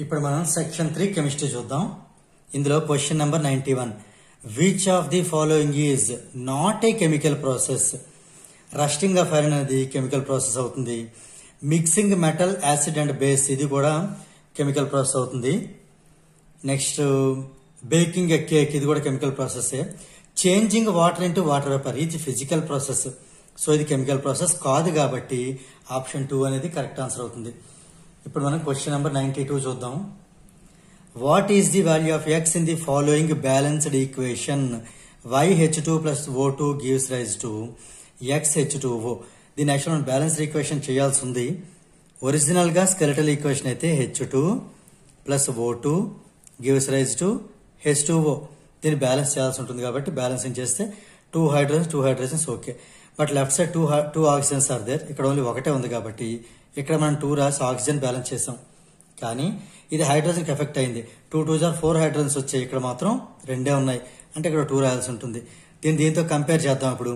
ఇప్పుడు మనం section 3 chemistry చూద్దాం. ఇందులో question number 91. Which of the following is not a chemical process? Rusting of iron అనేది chemical process అవుతుంది. Mixing metal acid and base ఇది కూడా కెమికల్ ప్రాసెస్ అవుతుంది. నెక్స్ట్ బేకింగ్ ఎ కేక్ ఇది కూడా chemical process. Changing water into water vapour ఇది physical process. So ఇది chemical process కాదు కాబట్టి ఆప్షన్ 2 అనేది కరెక్ట్ ఆన్సర్ అవుతుంది. ఇప్పుడు మనం క్వశ్చన్ నెంబర్ 92 చూద్దాం. What is the value of X in the following balanced equation? YH2 plus O2 gives rise to XH2O. దీని యాక్చువల్ మనం బ్యాలెన్స్డ్ ఈక్వేషన్ చేయాల్సి ఉంది. ఒరిజినల్ గా స్కెలెటల్ ఈక్వేషన్ అయితే H2 plus O2 gives rise to H2O. దీన్ని balance చేయాల్సి ఉంటుంది కాబట్టి బ్యాలెన్సింగ్ చేస్తే 2 hydrogens okay. But left side 2 oxygens are there. ఇక్కడ ఓన్లీ ఒకటే ఉంది కాబట్టి ఇక్కడ మనం 2 రాసి ఆక్సిజన్ బ్యాలెన్స్ చేసాం. కానీ ఇది హైడ్రోజన్ కి ఎఫెక్ట్ అయింది. 2 2s are 4 హైడ్రోజన్స్ వచ్చాయి. ఇక్కడ మాత్రం 2 ఉన్నాయి అంటే ఇక్కడ 2 రాయాల్సి ఉంటుంది. దీంతో కంపేర్ చేద్దాం. ఇప్పుడు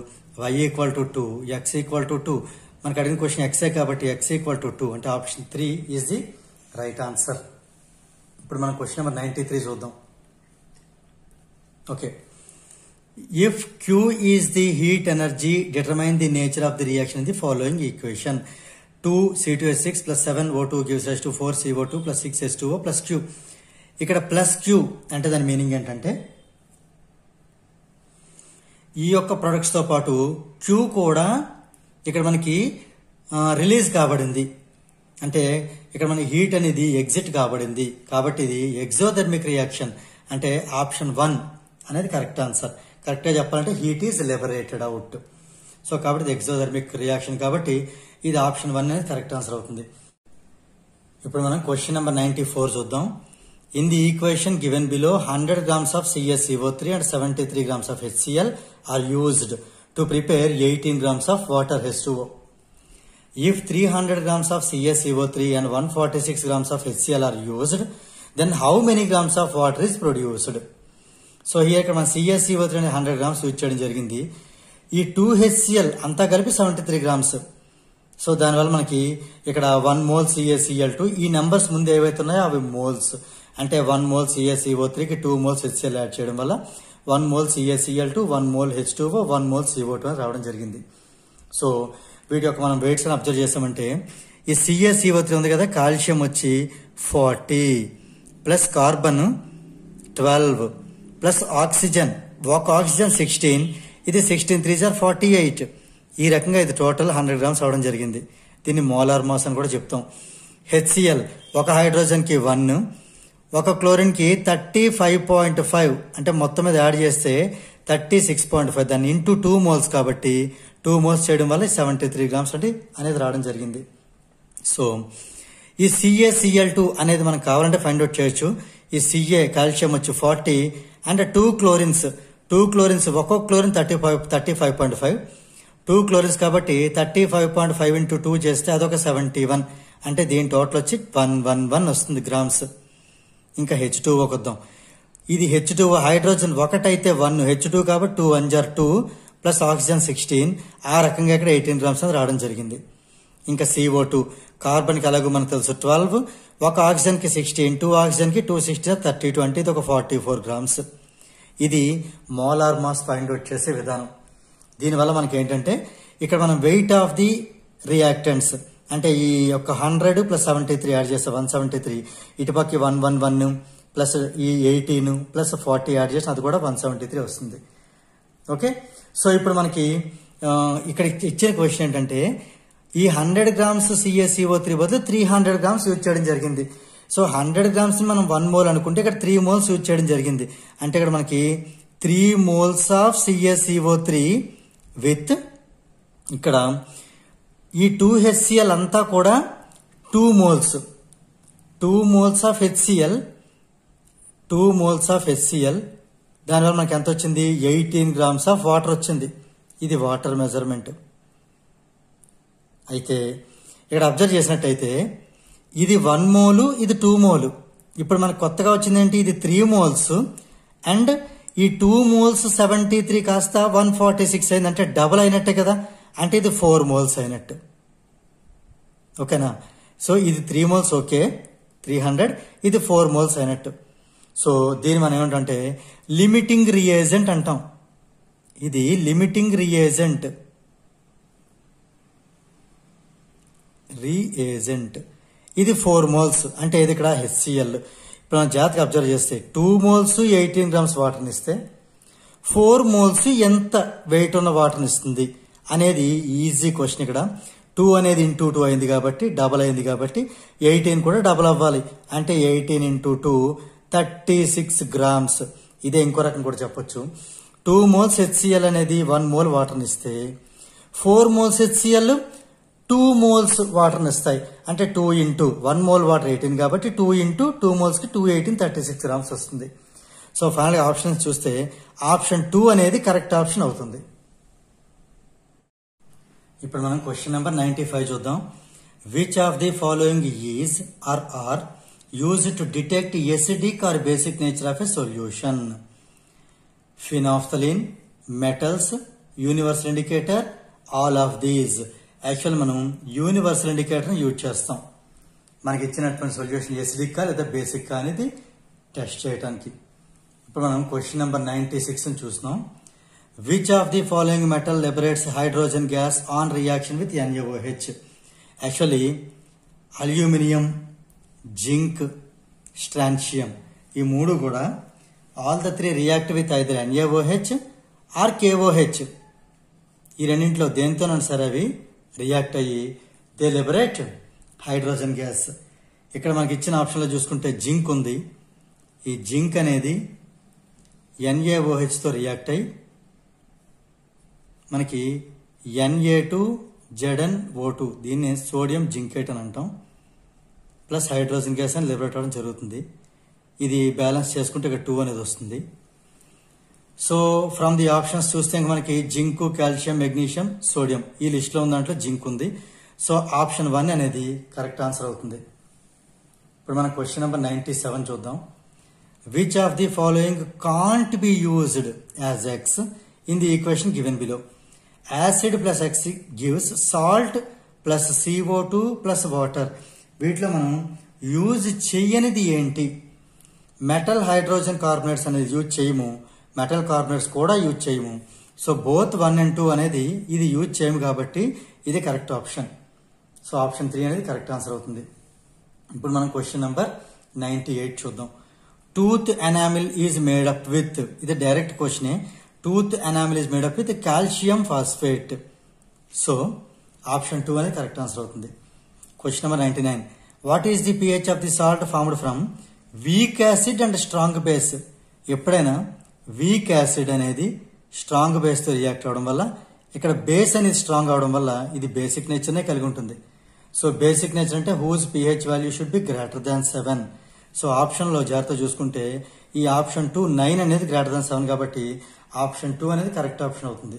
y equal to 2, x equal to 2. మనకు అడిగిన క్వశ్చన్ ఎక్సే కాబట్టి x ఈక్వల్ టు 2 అంటే option 3 is the right answer. ఇప్పుడు మనం క్వశ్చన్ నెంబర్ 93 చూద్దాం. Okay. If Q is the heat energy, determine the nature of the reaction in the following equation. 2C2H6 plus 7O2 gives rise to 4CO2 plus 6H2O plus Q. ఇక్కడ plus Q అంటే దాని meaning ఏంటంటే ఈ యొక్క products తో పాటు Q కూడా ఇక్కడ మనకి రిలీజ్ కాబడింది. అంటే ఇక్కడ మనకి హీట్ అనేది ఎగ్జిట్ కాబడింది కాబట్టి ఇది ఎగ్జోథెర్మిక్ రియాక్షన్ అంటే ఆప్షన్ 1 అనేది కరెక్ట్ ఆన్సర్. కరెక్ట్ గా చెప్పాలంటే heat is liberated out. So కాబట్టి ఇది ఎగ్జోథెర్మిక్ రియాక్షన్ కాబట్టి ఇది ఆప్షన్ 1 అనేది కరెక్ట్ ఆన్సర్ అవుతుంది. ఇప్పుడు మనం క్వశ్చన్ నెంబర్ 94 చూద్దాం. In the equation given below 100 grams of CaCO3 and 73 grams of HCl are used to prepare 18 grams of water H2O. If 300 grams of CaCO3 and 146 grams of HCl are used, then how many grams of water is produced? So here ఇక్కడ మన CaCO3 అనే 100 grams use చేయడం జరిగింది. ఈ 2HCl అంతా కలిపి 73 grams. So దానివల్ల మనకి ఇక్కడ 1 mole CaCl2 ఈ నెంబర్స్ ముందు ఏవైతే ఉన్నాయో అవి మోల్స్. అంటే 1 mole CaCO3కి 2 moles HCl యాడ్ చేయడం వల్ల 1 mole CaCl2, 1 mole H2O, 1 mole CO2 అని రావడం జరిగింది. సో వీటి యొక్క మనం వెయిట్స్ అని అబ్జర్వ్ చేసామంటే ఈ CaCO3 ఉంది కదా, కాల్షియం వచ్చి 40 ప్లస్ కార్బన్ 12 ప్లస్ ఆక్సిజన్ ఒక ఆక్సిజన్ 16, ఇది 16 3s are 48. ఈ రకంగా ఇది టోటల్ 100 grams అవడం జరిగింది. దీన్ని మోలార్ మాస్ అని కూడా చెప్తాం. HCl ఒక హైడ్రోజన్ కి 1, ఒక క్లోరిన్ కి 35.5 అంటే మొత్తం మీద యాడ్ చేస్తే 36.5 దాన్ని ఇంటూ 2 moles కాబట్టి 2 moles చేయడం వల్ల 73 grams అనేది రావడం జరిగింది. సో ఈ CaCl2 అనేది మనకు కావాలంటే ఫైండ్ అవుట్ చేయొచ్చు. ఈ Ca కాల్షియం వచ్చి 40 అండ్ 2 క్లోరిన్స్ ఒక్కొక్క క్లోరిన్ 35.5 2 క్లోరిన్స్ కాబట్టి 35.5 into 2 చేస్తే అదొక 71 అంటే దీని టోటల్ వచ్చి 111 వస్తుంది గ్రామ్స్. ఇంకా H2O కొద్దాం. ఇది H2O హైడ్రోజన్ ఒకటైతే 1, H2 కాబట్టి 2 1s are 2 ప్లస్ ఆక్సిజన్ 16 ఆ రకంగా ఇక్కడ 18 grams అని రావడం జరిగింది. ఇంకా CO2 కార్బన్ కి అలాగే మనకు తెలుసు 12, ఒక ఆక్సిజన్ కి 16, 2 ఆక్సిజన్ కి 2 16 32 అంటే ఇది ఒక 44 grams. ఇది మోలార్ మాస్ ఫైండ్ అవుట్ చేసే విధానం. దీనివల్ల మనకి ఏంటంటే ఇక్కడ మనం వెయిట్ ఆఫ్ ది రియాక్టెంట్స్ అంటే ఈ యొక్క 100 ప్లస్ 73 యాడ్ చేస్తే 173, ఇటుపక్కి 111 ప్లస్ ఈ 18 ప్లస్ 40 యాడ్ చేస్తే అది కూడా 173 వస్తుంది. ఓకే. సో ఇప్పుడు మనకి ఇక్కడ ఇచ్చిన క్వశ్చన్ ఏంటంటే ఈ 100 grams CaCO3 బదులు 300 grams యూజ్ చేయడం జరిగింది. సో 100 grams ని మనం 1 mole అనుకుంటే ఇక్కడ 3 moles యూజ్ చేయడం జరిగింది. అంటే ఇక్కడ మనకి 3 moles ఆఫ్ CaCO3 విత్ ఇక్కడ ఈ 2HCl అంతా కూడా 2 moles of HCl, 2 moles of HCl. దానివల్ల మనకి ఎంత వచ్చింది? 18 grams ఆఫ్ వాటర్ వచ్చింది. ఇది వాటర్ మెజర్మెంట్. అయితే ఇక్కడ అబ్జర్వ్ చేసినట్టయితే ఇది 1 mole, ఇది 2 mole. ఇప్పుడు మనకు కొత్తగా వచ్చింది ఏంటి? ఇది 3 moles అండ్ ఈ 2 moles 73 కాస్త 146 అయింది అంటే డబుల్ అయినట్టే కదా, అంటే ఇది 4 moles అయినట్టు. ఓకేనా? సో ఇది 3 moles ఓకే, 300, ఇది 4 మోల్స్ అయినట్టు. సో దీన్ని మనం ఏమంటే లిమిటింగ్ రియేజెంట్ అంటాం. ఇది లిమిటింగ్ రియేజెంట్. ఇది 4 మోల్స్ అంటే ఇది ఇక్కడ HCl. ఇప్పుడు మనం జాగ్రత్తగా అబ్జర్వ్ చేస్తే 2 మోల్స్ 18 గ్రామ్స్ వాటర్ని ఇస్తే 4 మోల్స్ ఎంత వెయిట్ ఉన్న వాటర్ని ఇస్తుంది అనేది ఈజీ క్వశ్చన్. ఇక్కడ 2 అనేది ఇంటూ 2 అయింది కాబట్టి డబల్ అయింది కాబట్టి 18 కూడా డబల్ అవ్వాలి. అంటే 18 ఇంటూ 2 36 గ్రామ్స్. ఇదే ఇంకో రకం కూడా చెప్పొచ్చు. 2 మోల్స్ HCl అనేది 1 మోల్ వాటర్ని ఇస్తే 4 మోల్స్ HCl 2 మోల్స్ వాటర్ని ఇస్తాయి. అంటే 2 ఇంటూ 1 మోల్ వాటర్ 18 కాబట్టి 2 ఇంటూ 2 మోల్స్కి 2 18 36 గ్రామ్స్ వస్తుంది. సో ఫైనల్గా ఆప్షన్స్ చూస్తే ఆప్షన్ 2 అనేది కరెక్ట్ ఆప్షన్ అవుతుంది. ఇప్పుడు మనం క్వశ్చన్ నెంబర్ 95 చూద్దాం. Which of the following is or used to detect acidic or basic nature of a solution? Phenolphthalein, metals, universal indicator, all of these. Actual మనం universal ఇండికేటర్ని use చేస్తాం మనకి ఇచ్చినటువంటి సొల్యూషన్ ఎసిడిక్ లేదా బేసిక్ అనేది test చేయడానికి. ఇప్పుడు మనం క్వశ్చన్ నెంబర్ 96 చూస్తున్నాం. Which of the following metal liberates hydrogen gas on reaction with NaOH? Actually aluminium, zinc, strontium ఈ 3 కూడా all the 3 react with either NaOH or KOH. ఈ రెండింటిలో దేనితోనైనా సరే అవి రియాక్ట్ అయ్యి దే లిబరేట్ హైడ్రోజన్ గ్యాస్. ఇక్కడ మనకి ఇచ్చిన ఆప్షన్లో చూసుకుంటే జింక్ ఉంది. ఈ జింక్ అనేది NaOHతో రియాక్ట్ అయ్యి మనకి Na2ZnO2 దీన్ని సోడియం జింకేట్ అని అంటాం ప్లస్ హైడ్రోజన్ గ్యాస్ అని లిబరేట్ అవ్వడం జరుగుతుంది. ఇది బ్యాలెన్స్ చేసుకుంటే ఇక్కడ 2 అనేది వస్తుంది. సో ఫ్రమ్ ది ఆప్షన్స్ చూస్తే మనకి జింక్, కాల్షియం, మెగ్నీషియం, సోడియం ఈ లిస్ట్లో ఉన్న దాంట్లో జింక్ ఉంది. సో ఆప్షన్ 1 అనేది కరెక్ట్ ఆన్సర్ అవుతుంది. ఇప్పుడు మన క్వశ్చన్ నెంబర్ 97 చూద్దాం. Which of the following can't be used as X in the equation given below? Acid plus X gives salt plus CO2 plus water. వీటిలో మనం యూజ్ చెయ్యనిది ఏంటి? Metal hydrogen carbonates అనేది use చేయము, metal carbonates కూడా use చేయము. So both 1 and 2 అనేది ఇది use చేయము కాబట్టి ఇది కరెక్ట్ ఆప్షన్. సో ఆప్షన్ 3 అనేది కరెక్ట్ ఆన్సర్ అవుతుంది. ఇప్పుడు మనం క్వశ్చన్ నెంబర్ 98 చూద్దాం. Tooth enamel is made up with, ఇది డైరెక్ట్ క్వశ్చనే. Tooth enamel is made up with calcium phosphate. So option 2 అనేది కరెక్ట్ ఆన్సర్ అవుతుంది. Question number 99. What is the pH of the salt formed from weak acid and strong base? ఎప్పుడైనా weak acid అనేది strong బేస్తో react అవడం వల్ల ఇక్కడ base అనేది strong అవడం వల్ల ఇది బేసిక్ నేచర్నే కలిగి ఉంటుంది. సో బేసిక్ నేచర్ అంటే whose pH value should be greater than 7. So ఆప్షన్లో జాగ్రత్త చూసుకుంటే ఈ ఆప్షన్ 2 9 అనేది గ్రేటర్ దాన్ 7 కాబట్టి ఆప్షన్ 2 అనేది కరెక్ట్ ఆప్షన్ అవుతుంది.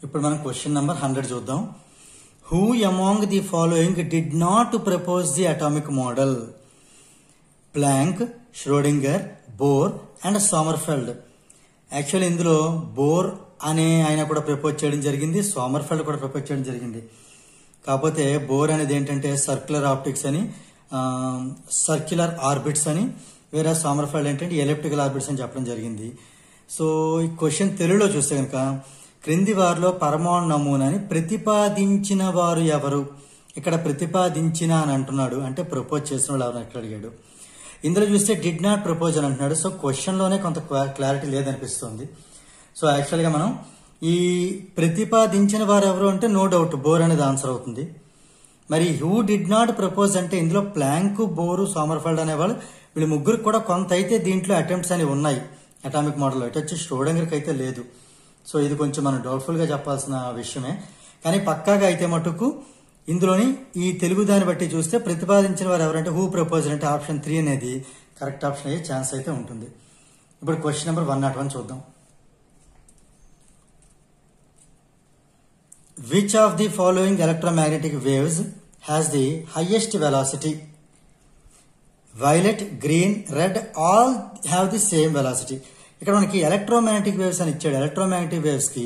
ఇప్పుడు మనం క్వశ్చన్ నెంబర్ 100 చూద్దాం. Who among the following did not propose the atomic model? Planck, Schrodinger, Bohr and Sommerfeld. Actually ఇందులో బోర్ అనే ఆయన కూడా ప్రపోజ్ చేయడం జరిగింది, సోమర్ఫెల్డ్ కూడా ప్రపోజ్ చేయడం జరిగింది. కాకపోతే బోర్ అనేది ఏంటంటే సర్క్యులర్ ఆప్టిక్స్ అని, సర్క్యులర్ ఆర్బిట్స్ అని, వేరే సోమర్ఫెల్డ్ ఏంటంటే ఎలిప్టికల్ ఆర్బిట్స్ అని చెప్పడం జరిగింది. సో ఈ క్వశ్చన్ తెలుగులో చూస్తే కనుక క్రింది వారిలో పరమాణు నమూనాని ప్రతిపాదించిన వారు ఎవరు? ఇక్కడ ప్రతిపాదించిన అని అంటున్నాడు అంటే ప్రపోజ్ చేసిన వాళ్ళు ఎవరు ఎక్కడ అడిగాడు. ఇందులో చూస్తే డిడ్ నాట్ ప్రపోజ్ అని అంటున్నాడు. సో క్వశ్చన్లోనే కొంత క్లారిటీ లేదనిపిస్తుంది. సో యాక్చువల్గా మనం ఈ ప్రతిపాదించిన వారు ఎవరు అంటే నో డౌట్ బోర్ అనేది ఆన్సర్ అవుతుంది. మరి హూ డిడ్ నాట్ ప్రపోజ్ అంటే ఇందులో ప్లాంక్, బోరు, సోమర్ఫెల్డ్ అనేవాళ్ళు వీళ్ళు ముగ్గురికి కూడా కొంత అయితే దీంట్లో అటెంప్ట్స్ అనేవి ఉన్నాయి అటామిక్ మోడల్లో. ఇటు వచ్చి ష్రోడింగర్కి అయితే లేదు. సో ఇది కొంచెం మనం డౌట్ఫుల్గా చెప్పాల్సిన విషయమే. కానీ పక్కాగా అయితే మటుకు ఇందులోని ఈ తెలుగు దాన్ని బట్టి చూస్తే ప్రతిపాదించిన వారు ఎవరంటే హూ ప్రపోజ్ అంటే ఆప్షన్ 3 అనేది కరెక్ట్ ఆప్షన్ అయ్యే ఛాన్స్ అయితే ఉంటుంది. ఇప్పుడు క్వశ్చన్ నెంబర్ 101 చూద్దాం. Which of the following electromagnetic waves has the highest velocity? Violet, green, red all have the same velocity. ఇక్కడ మనకి ఎలక్ట్రోమాగ్నెటిక్ వేవ్స్ అని ఇచ్చాడు. ఎలక్ట్రోమాగ్నెటిక్ వేవ్స్ కి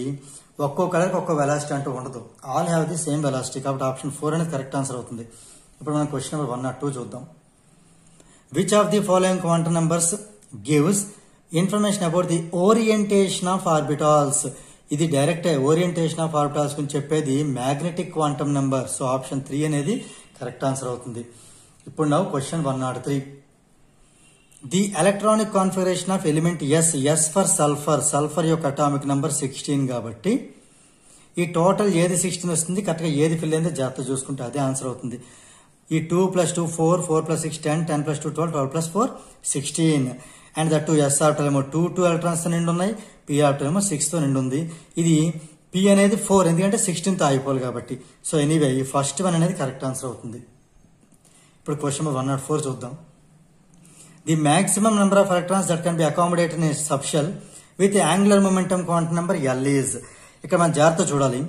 ఒక్కో కలర్కి ఒక్కో వెలాసిటీ అంటూ ఉండదు, all have the same velocity. కాబట్టి ఆప్షన్ 4 అనేది కరెక్ట్ ఆన్సర్ అవుతుంది. ఇప్పుడు మనం క్వశ్చన్ నెంబర్ 102 చూద్దాం. Which of the following quantum numbers gives information about the orientation of orbitals. ఇది డైరెక్ట్ ఓరియంటేషన్ ఆఫ్ ఆర్బిటాల్స్ గురించి చెప్పేది magnetic quantum number. So option 3 అనేది కరెక్ట్ ఆన్సర్ అవుతుంది. ఇప్పుడు నా question 103. The electronic configuration of element S for sulphur యొక్క atomic number 16 కాబట్టి ఈ టోటల్ ఏది 16 వస్తుంది, కరెక్ట్గా ఏది ఫిల్ అయిందో జాగ్రత్త చూసుకుంటే అదే ఆన్సర్ అవుతుంది. ఈ 2 + 2 4, 4 + 6 10, 10 + 2 12, 12 + 4 16. అండ్ దట్ ఎస్ ఆర్బిటల్ ఏమో 2 ఎలక్ట్రాన్స్ తో నిండి ఉన్నాయి, పి ఆర్బిటల్ ఏమో 6 తో నిండి ఉంది. ఇది పి అనేది 4 ఎందుకంటే 16 తో ఆగిపోవాలి కాబట్టి. సో ఎనీవే ఈ ఫస్ట్ వన్ అనేది కరెక్ట్ ఆన్సర్ అవుతుంది. ఇప్పుడు క్వశ్చన్ 104 చూద్దాం. The maximum number of electrons that can be accommodated in subshell with angular momentum quantum number l is. ఇక్కడ మనం జాగ్రత్త చూడాలి.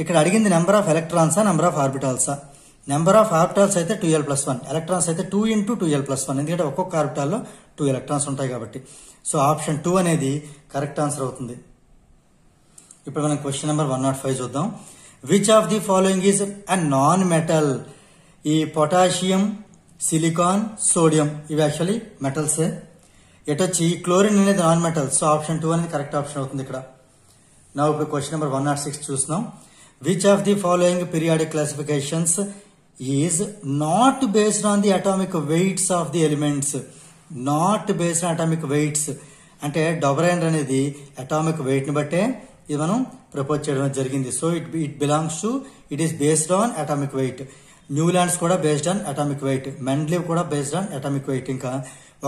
ఇక్కడ అడిగింది నెంబర్ ఆఫ్ ఎలక్ట్రాన్సా నెంబర్ ఆఫ్ ఆర్బిటాల్సా. నెంబర్ ఆఫ్ ఆర్బిటాల్స్ అయితే 2l+1, ఎలక్ట్రాన్స్ అయితే 2 × 2l+1 ఎందుకంటే ఒక్కొక్క ఆర్బిటాల్లో 2 ఎలక్ట్రాన్స్ ఉంటాయి కాబట్టి. సో ఆప్షన్ 2 అనేది కరెక్ట్ ఆన్సర్ అవుతుంది. ఇప్పుడు మనం క్వశ్చన్ నెంబర్ 105 చూద్దాం. Which of the following is a non metal. ఈ పొటాషియం, సిలికాన్, సోడియం ఇవి యాక్చువల్లీ మెటల్స్. ఎటొచ్చి క్లోరిన్ అనేది నాన్ మెటల్. సో ఆప్షన్ 2 అనేది కరెక్ట్ ఆప్షన్ అవుతుంది ఇక్కడ. నా ఇప్పుడు క్వశ్చన్ నెంబర్ 106 చూస్తున్నాం. Which of the following periodic classifications is not based on the atomic weights of the elements. Not based on atomic weights అంటే డొబరైన్ అనేది అటామిక్ వెయిట్ ని బట్టే ఇది మనం ప్రపోజ్ చేయడం జరిగింది. So it belongs to it is based on atomic weight. Newlands కూడా based on atomic weight, మెండ్లీవ్ కూడా బేస్డ్ ఆన్ అటామిక్ వెయిట్. ఇంకా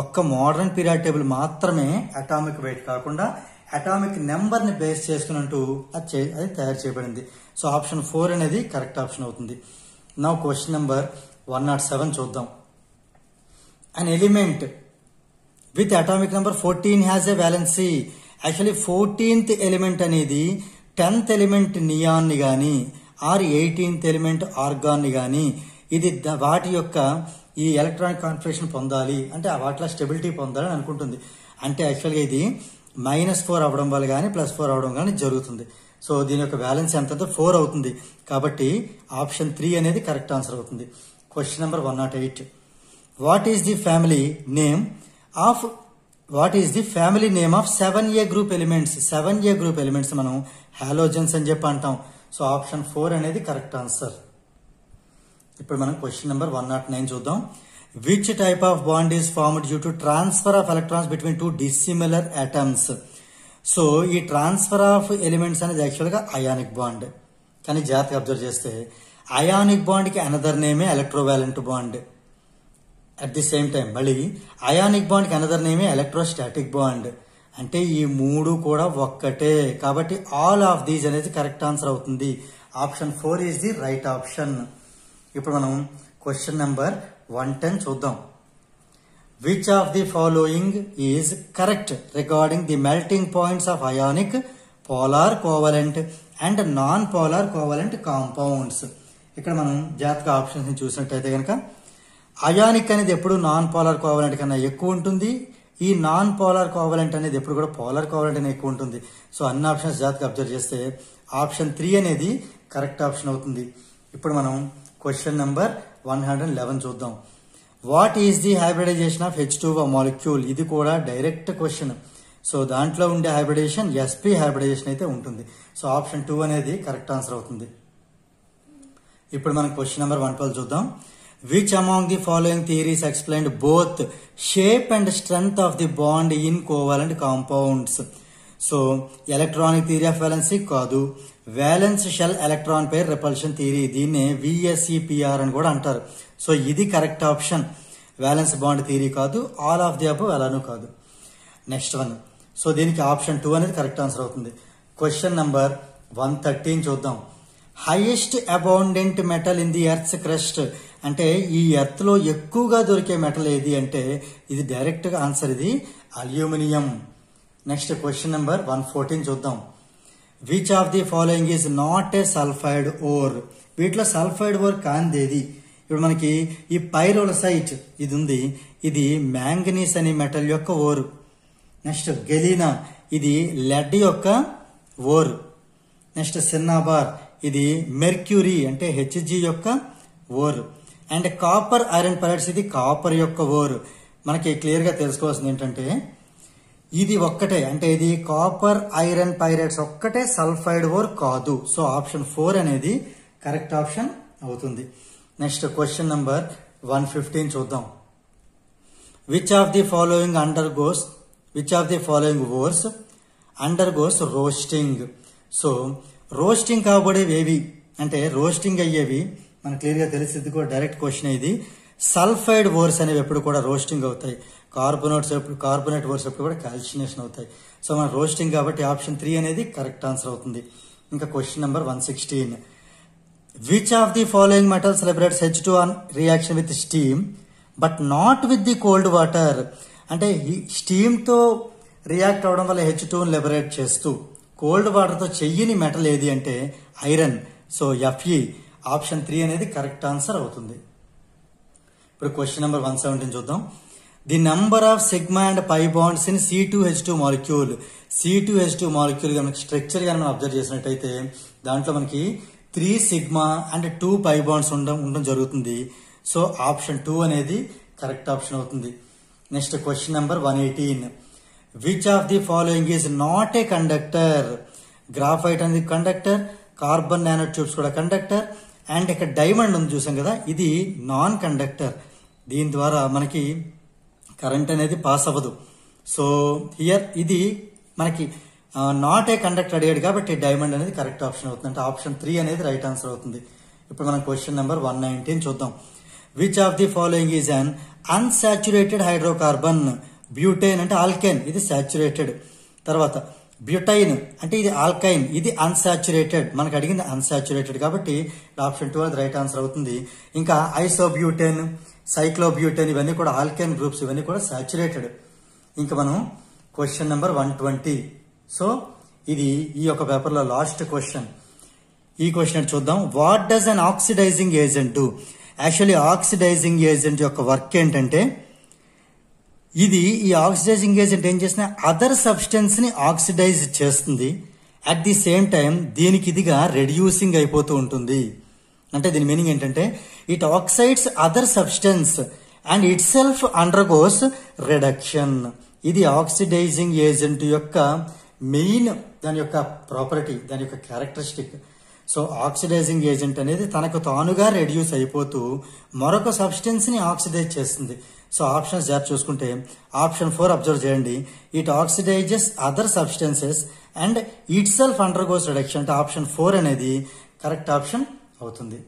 ఒక్క మోడర్న్ పీరియాడ్ టేబుల్ మాత్రమే అటామిక్ వెయిట్ కాకుండా అటామిక్ నెంబర్ ని బేస్ చేసుకున్నట్టు అది తయారు చేయబడింది. సో ఆప్షన్ 4 అనేది కరెక్ట్ ఆప్షన్ అవుతుంది. నా క్వశ్చన్ నెంబర్ 107 చూద్దాం. An element with atomic number 14 has a valency. Actually 14th element అనేది 10th ఎలిమెంట్ నియాన్ ని గాని ఆర్ 18th ఎలిమెంట్ ఆర్గాన్ ని గాని ఇది వాటి యొక్క ఈ ఎలక్ట్రానిక్ కాన్ఫిగరేషన్ పొందాలి అంటే వాటిలో స్టెబిలిటీ పొందాలని అనుకుంటుంది. అంటే యాక్చువల్గా ఇది -4 అవ్వడం వల్ల కానీ +4 అవ్వడం కానీ జరుగుతుంది. సో దీని యొక్క బ్యాలెన్స్ ఎంత 4 అవుతుంది కాబట్టి ఆప్షన్ 3 అనేది కరెక్ట్ ఆన్సర్ అవుతుంది. Question number 108. What is the family name of 7A group elements. 7A group elements మనం హాలోజన్స్ అని చెప్పి అంటాం. సో ఆప్షన్ 4 అనేది కరెక్ట్ ఆన్సర్. ఇప్పుడు మనం క్వశ్చన్ నెంబర్ 109 చూద్దాం. Which type of bond is formed due to transfer of electrons between 2 dissimilar atoms. So ఈ transfer of elements అనేది యాక్చువల్గా అయానిక్ బాండ్. కానీ జాగ్రత్తగా అబ్జర్వ్ చేస్తే అయానిక్ బాండ్ కి అనదర్ నేమే electrovalent bond. At the same time మళ్ళీ అయానిక్ బాండ్ కి అనదర్ నేమే ఎలక్ట్రోస్టాటిక్ బాండ్. అంటే ఈ 3 కూడా ఒక్కటే కాబట్టి ఆల్ ఆఫ్ దీస్ అనేది కరెక్ట్ ఆన్సర్ అవుతుంది. Option 4 is the right option. ఇప్పుడు మనం క్వశ్చన్ నెంబర్ 110 చూద్దాం. Which of the following is correct regarding the melting points of ionic, polar covalent and non polar covalent compounds. ఇక్కడ మనం జాగ్రత్తగా options ని చూసినట్టయితే కనుక అయానిక్ అనేది ఎప్పుడు నాన్ పోలార్ కోవలెంట్ కన్నా ఎక్కువ ఉంటుంది. ఈ నాన్ పోలార్ కోవలెంట్ అనేది ఎప్పుడు కూడా పోలార్ కోవలెంట్ అనేది ఎక్కువ ఉంటుంది. సో అన్ని ఆప్షన్స్ జాగ్రత్తగా అబ్జర్వ్ చేస్తే ఆప్షన్ 3 అనేది కరెక్ట్ ఆప్షన్ అవుతుంది. ఇప్పుడు మనం క్వశ్చన్ నెంబర్ 111 చూద్దాం. What is the hybridisation of H2O molecule. ఇది కూడా డైరెక్ట్ క్వశ్చన్. సో దాంట్లో ఉండే హైబ్రిడేషన్ sp హైబ్రిడైజేషన్ అయితే ఉంటుంది. సో ఆప్షన్ 2 అనేది కరెక్ట్ ఆన్సర్ అవుతుంది. ఇప్పుడు మనం క్వశ్చన్ నెంబర్ 112 చూద్దాం. Which among the following theories explained both shape and strength of the bond in covalent compounds. So electronic theory of valency కాదు, valence shell electron pair repulsion theory, దీన్నే VSEPR అని కూడా అంటారు. So ఇది correct option. Valence bond theory కాదు, all of the above అలానూ కాదు. Next one. So దీనికి ఆప్షన్ 2 అనేది కరెక్ట్ ఆన్సర్ అవుతుంది. క్వశ్చన్ నెంబర్ 113 చూద్దాం. Highest abundant metal in the earths crust. అంటే ఈ ఎర్త్ లో ఎక్కువగా దొరికే మెటల్ ఏది అంటే ఇది డైరెక్ట్ గా ఆన్సర్ ఇది అల్యూమినియం. నెక్స్ట్ క్వశ్చన్ నెంబర్ 114 చూద్దాం. Which of the following is not a sulphide or. వీటిలో సల్ఫైడ్ ఓర్ కాందేది. ఇప్పుడు మనకి ఈ పైరోలసైట్ ఇది ఉంది, ఇది మ్యాంగనీస్ అనే మెటల్ యొక్క ఓరు. నెక్స్ట్ గెలీనా ఇది లెడ్ యొక్క ఓరు. నెక్స్ట్ సిన్నాబార్ ఇది మెర్క్యూరీ అంటే Hg యొక్క ఓరు. అండ్ కాపర్ ఐరన్ పైరైడ్స్ ఇది కాపర్ యొక్క ఓర్. మనకి క్లియర్ గా తెలుసుకోవాల్సింది ఏంటంటే ఇది ఒక్కటే, అంటే ఇది కాపర్ ఐరన్ పైరైడ్స్ ఒక్కటే సల్ఫైడ్ ఓర్ కాదు. సో ఆప్షన్ 4 అనేది కరెక్ట్ ఆప్షన్ అవుతుంది. నెక్స్ట్ క్వశ్చన్ నంబర్ 115 చూద్దాం. Which of the following ores undergoes roasting. So roasting కాబడేవి ఏవి అంటే రోస్టింగ్ అయ్యేవి మనకు క్లియర్ గా తెలిసింది కూడా డైరెక్ట్ క్వశ్చన్. ఇది సల్ఫైడ్ ఓర్స్ అనేవి ఎప్పుడు కూడా రోస్టింగ్ అవుతాయి. కార్బోనేట్ ఓర్స్ ఎప్పుడు కూడా కాల్సినేషన్ అవుతాయి. సో మన రోస్టింగ్ కాబట్టి ఆప్షన్ 3 అనేది కరెక్ట్ ఆన్సర్ అవుతుంది. ఇంకా question number 116. Which of the following metals liberates H2 reaction with steam but not with the cold water. అంటే స్టీమ్ తో రియాక్ట్ అవడం వల్ల H2 లిబరేట్ చేస్తూ కోల్డ్ వాటర్ తో చెయ్యని మెటల్ ఏది అంటే ఐరన్. సో Fe ఆప్షన్ 3 అనేది కరెక్ట్ ఆన్సర్ అవుతుంది. ఇప్పుడు క్వశ్చన్ నెంబర్ 117 చూద్దాం. The number of sigma and pi bonds in C2H2 molecule. C2H2 molecule మనకి స్ట్రక్చర్ గా మనం అబ్జర్వ్ చేసినట్టయితే దాంట్లో మనకి 3 సిగ్మా అండ్ 2 పై బాండ్స్ ఉండడం జరుగుతుంది. సో ఆప్షన్ 2 అనేది కరెక్ట్ ఆప్షన్ అవుతుంది. Next question number 118. Which of the following is not a conductor. Graphite అనేది కండక్టర్, కార్బన్ నానో ట్యూబ్స్ కూడా కండక్టర్, అండ్ ఇక్కడ డైమండ్ ఉంది చూసాం కదా, ఇది నాన్ కండక్టర్. దీని ద్వారా మనకి కరెంట్ అనేది పాస్ అవ్వదు. సో హియర్ ఇది మనకి నాట్ ఏ కండక్టర్ అడిగాడు కాబట్టి డైమండ్ అనేది కరెక్ట్ ఆప్షన్ అవుతుంది. అంటే ఆప్షన్ 3 అనేది రైట్ ఆన్సర్ అవుతుంది. ఇప్పుడు మనం క్వశ్చన్ నెంబర్ 119 చూద్దాం. Which of the following is an unsaturated hydrocarbon. Butyne అంటే ఆల్కైన్, ఇది సాచురేటెడ్. తర్వాత బ్యూటైన్ అంటే ఇది ఆల్కైన్, ఇది అన్సాచురేటెడ్. మనకు అడిగింది అన్సాచురేటెడ్ కాబట్టి ఆప్షన్ 2 అనేది రైట్ ఆన్సర్ అవుతుంది. ఇంకా ఐసోబ్యూటైన్, సైక్లోబ్యూటైన్ ఇవన్నీ కూడా ఆల్కైన్ గ్రూప్స్, ఇవన్నీ కూడా సాచురేటెడ్. ఇంకా మనం క్వశ్చన్ నెంబర్ 120. సో ఇది ఈ యొక్క పేపర్ లో లాస్ట్ క్వశ్చన్. ఈ క్వశ్చన్ చూద్దాం. What does an oxidising agent do. Actually oxidising agent యొక్క వర్క్ ఏంటంటే ఇది ఈ ఆక్సిడైజింగ్ ఏజెంట్ ఏం చేసిన అదర్ సబ్స్టెన్స్ ని ఆక్సిడైజ్ చేస్తుంది. అట్ ది సేమ్ టైం దీనికి ఇదిగా రెడ్యూసింగ్ అయిపోతూ ఉంటుంది. అంటే దీని మీనింగ్ ఏంటంటే it oxides other substance and itself undergoes reduction. ఇది ఆక్సిడైజింగ్ ఏజెంట్ యొక్క మెయిన్ దాని యొక్క ప్రాపర్టీ, దాని యొక్క క్యారెక్టరిస్టిక్. సో ఆక్సిడైజింగ్ ఏజెంట్ అనేది తనకు తానుగా రెడ్యూస్ అయిపోతూ మరొక సబ్స్టెన్స్ ని ఆక్సిడైజ్ చేస్తుంది. సో ఆప్షన్స్ జాగ్రత్త చూసుకుంటే ఆప్షన్ 4 అబ్జర్వ్ చేయండి. It oxidises other substances and itself undergoes reduction. అంటే ఆప్షన్ 4 అనేది కరెక్ట్ ఆప్షన్ అవుతుంది.